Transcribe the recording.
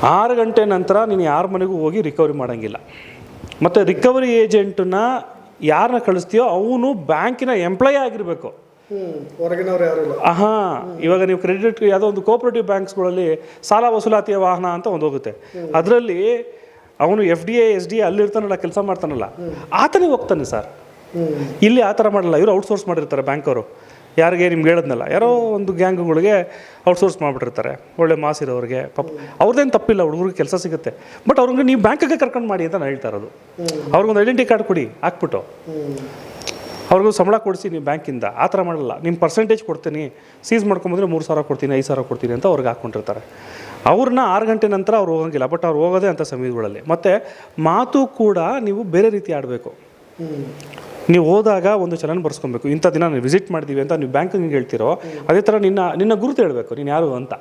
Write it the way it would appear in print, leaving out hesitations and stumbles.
6 ಗಂಟೆ ನಂತರ ನೀನು ಯಾರ ಮನೆಗೂ ಹೋಗಿ ರಿಕವರಿ ಮಾಡೋಂಗಿಲ್ಲ. ಮತ್ತು ರಿಕವರಿ ಏಜೆಂಟನ್ನ ಯಾರನ್ನ ಕಳಿಸ್ತೀಯೋ ಅವನು ಬ್ಯಾಂಕಿನ ಎಂಪ್ಲಾಯ್ ಆಗಿರಬೇಕು. ಹೊರಗಿನವ್ರು ಯಾರು ಇಲ್ಲ. ಇವಾಗ ನೀವು ಕ್ರೆಡಿಟ್ ಯಾವುದೋ ಒಂದು ಕೋಆಪರೇಟಿವ್ ಬ್ಯಾಂಕ್ಸ್ಗಳಲ್ಲಿ ಸಾಲ ವಸೂಲಾತಿಯ ವಾಹನ ಅಂತ ಒಂದು ಹೋಗುತ್ತೆ. ಅದರಲ್ಲಿ ಅವನು FDA SDA ಅಲ್ಲಿರ್ತಾನಲ್ಲ, ಕೆಲಸ ಮಾಡ್ತಾನಲ್ಲ, ಆತನೇ ಹೋಗ್ತಾನೆ ಸರ್. ಇಲ್ಲಿ ಆ ಥರ ಮಾಡಲ್ಲ. ಇವರು ಔಟ್ಸೋರ್ಸ್ ಮಾಡಿರ್ತಾರೆ ಬ್ಯಾಂಕವರು. ಯಾರಿಗೆ ನಿಮ್ಗೆ ಹೇಳದ್ನಲ್ಲ, ಯಾರೋ ಒಂದು ಗ್ಯಾಂಗ್ಗಳಿಗೆ ಔಟ್ಸೋರ್ಸ್ ಮಾಡಿಬಿಟ್ಟಿರ್ತಾರೆ, ಒಳ್ಳೆ ಮಾಸ್ ಇರೋರಿಗೆ. ಪಾಪ ಅವ್ರದ್ದೇನು ತಪ್ಪಿಲ್ಲ, ಹುಡುಗರಿಗೆ ಕೆಲಸ ಸಿಗುತ್ತೆ. ಬಟ್ ಅವ್ರಿಗೆ ನೀವು ಬ್ಯಾಂಕಿಗೆ ಕರ್ಕೊಂಡು ಮಾಡಿ ಅಂತ ನಾನು ಹೇಳ್ತಾ ಇರೋದು. ಅವ್ರಿಗೊಂದು ಐಡೆಂಟಿ ಕಾರ್ಡ್ ಕೊಡಿ, ಹಾಕ್ಬಿಟ್ಟು ಅವ್ರಿಗೂ ಸಂಬಳ ಕೊಡಿಸಿ ನೀವು ಬ್ಯಾಂಕಿಂದ. ಆ ಥರ ಮಾಡಲ್ಲ. ನಿಮ್ಮ ಪರ್ಸೆಂಟೇಜ್ ಕೊಡ್ತೀನಿ, ಸೀಸ್ ಮಾಡ್ಕೊಂಬಂದ್ರೆ 3,000 ಕೊಡ್ತೀನಿ, 5,000 ಕೊಡ್ತೀನಿ ಅಂತ ಅವ್ರಿಗೆ ಹಾಕ್ಕೊಂಡಿರ್ತಾರೆ. ಅವ್ರನ್ನ 6 ಗಂಟೆ ನಂತರ ಅವ್ರು ಹೋಗಂಗಿಲ್ಲ. ಬಟ್ ಅವ್ರು ಹೋಗೋದೇ ಅಂಥ ಸಮಯಗಳಲ್ಲಿ. ಮತ್ತು ಮಾತು ಕೂಡ ನೀವು ಬೇರೆ ರೀತಿ ಆಡಬೇಕು. ನೀವು ಹೋದಾಗ ಒಂದು ಚಲನ್ ಬರ್ಸ್ಕೊಬೇಕು, ಇಂಥ ದಿನ ನಾವು ವಿಸಿಟ್ ಮಾಡಿದ್ದೀವಿ ಅಂತ ನೀವು ಬ್ಯಾಂಕಿಗೆ ಹೇಳ್ತಿರೋ, ಅದೇ ಥರ ನಿನ್ನ ಗುರುತು ಹೇಳಬೇಕು, ನೀನು ಯಾರು ಅಂತ.